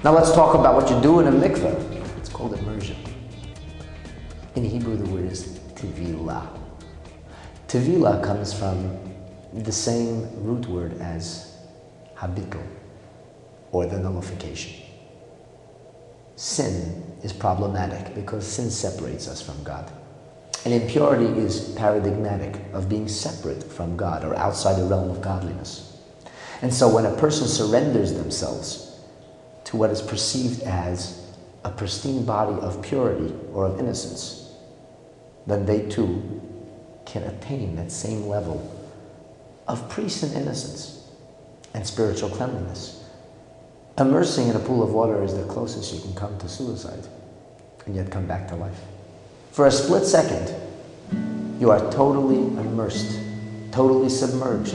Now let's talk about what you do in a mikveh. It's called immersion. In Hebrew, the word is tevilah. Tevilah comes from the same root word as habitl, or the nullification. Sin is problematic because sin separates us from God. And impurity is paradigmatic of being separate from God or outside the realm of godliness. And so when a person surrenders themselves to what is perceived as a pristine body of purity or of innocence, then they too can attain that same level of pristine innocence and spiritual cleanliness. Immersing in a pool of water is the closest you can come to suicide, and yet come back to life. For a split second, you are totally immersed, totally submerged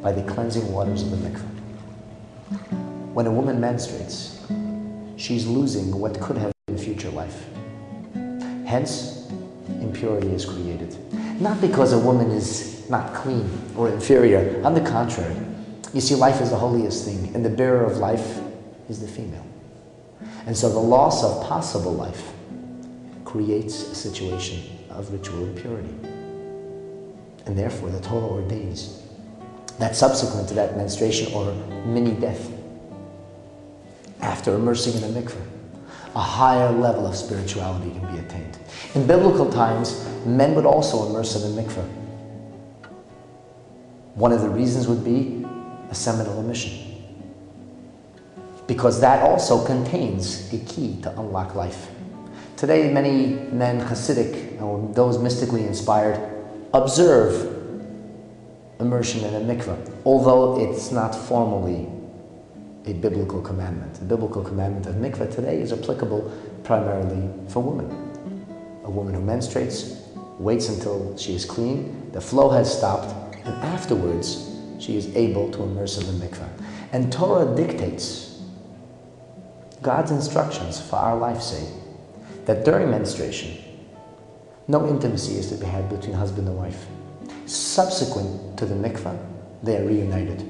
by the cleansing waters of the mikveh. When a woman menstruates, she's losing what could have been future life. Hence, impurity is created. Not because a woman is not clean or inferior. On the contrary, you see, life is the holiest thing, and the bearer of life is the female. And so the loss of possible life creates a situation of ritual impurity. And therefore, the Torah ordains that subsequent to that menstruation or mini-death, after immersing in a mikveh, a higher level of spirituality can be attained. In biblical times, men would also immerse in a mikveh. One of the reasons would be a seminal emission, because that also contains a key to unlock life. Today, many men, Hasidic, or those mystically inspired, observe immersion in a mikveh, although it's not formally a biblical commandment. The biblical commandment of mikveh today is applicable primarily for women. A woman who menstruates waits until she is clean, the flow has stopped, and afterwards she is able to immerse in the mikveh. And Torah dictates, God's instructions for our life's sake, that during menstruation, no intimacy is to be had between husband and wife. Subsequent to the mikveh, they are reunited.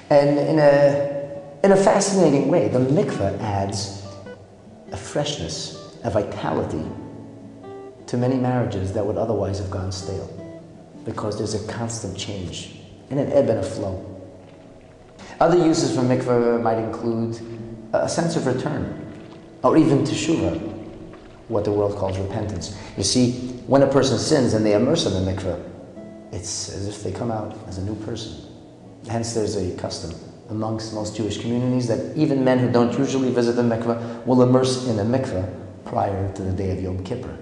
And in a fascinating way, the mikveh adds a freshness, a vitality to many marriages that would otherwise have gone stale, because there's a constant change and an ebb and a flow. Other uses for mikveh might include a sense of return, or even teshuvah, what the world calls repentance. You see, when a person sins and they immerse in the mikveh, it's as if they come out as a new person. Hence, there's a custom amongst most Jewish communities that even men who don't usually visit the mikveh will immerse in a mikveh prior to the day of Yom Kippur.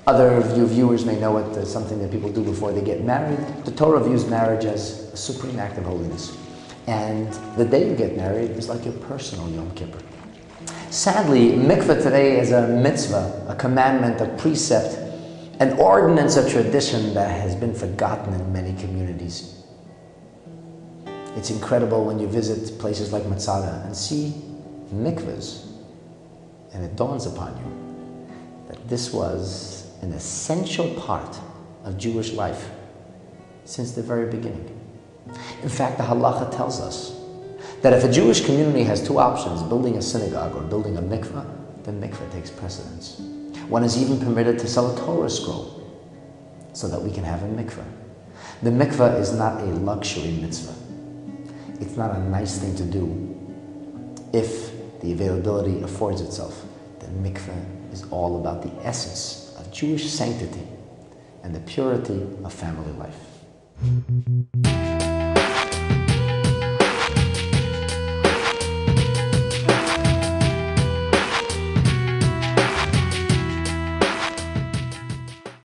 Other of you viewers may know it as something that people do before they get married. The Torah views marriage as a supreme act of holiness. And the day you get married is like your personal Yom Kippur. Sadly, mikveh today is a mitzvah, a commandment, a precept, an ordinance, a tradition that has been forgotten in many communities. It's incredible when you visit places like Masada and see mikvahs, and it dawns upon you that this was an essential part of Jewish life since the very beginning. In fact, the halacha tells us that if a Jewish community has two options, building a synagogue or building a mikveh, then mikveh takes precedence. One is even permitted to sell a Torah scroll so that we can have a mikveh. The mikveh is not a luxury mitzvah. It's not a nice thing to do. If the availability affords itself, then mikveh is all about the essence of Jewish sanctity and the purity of family life.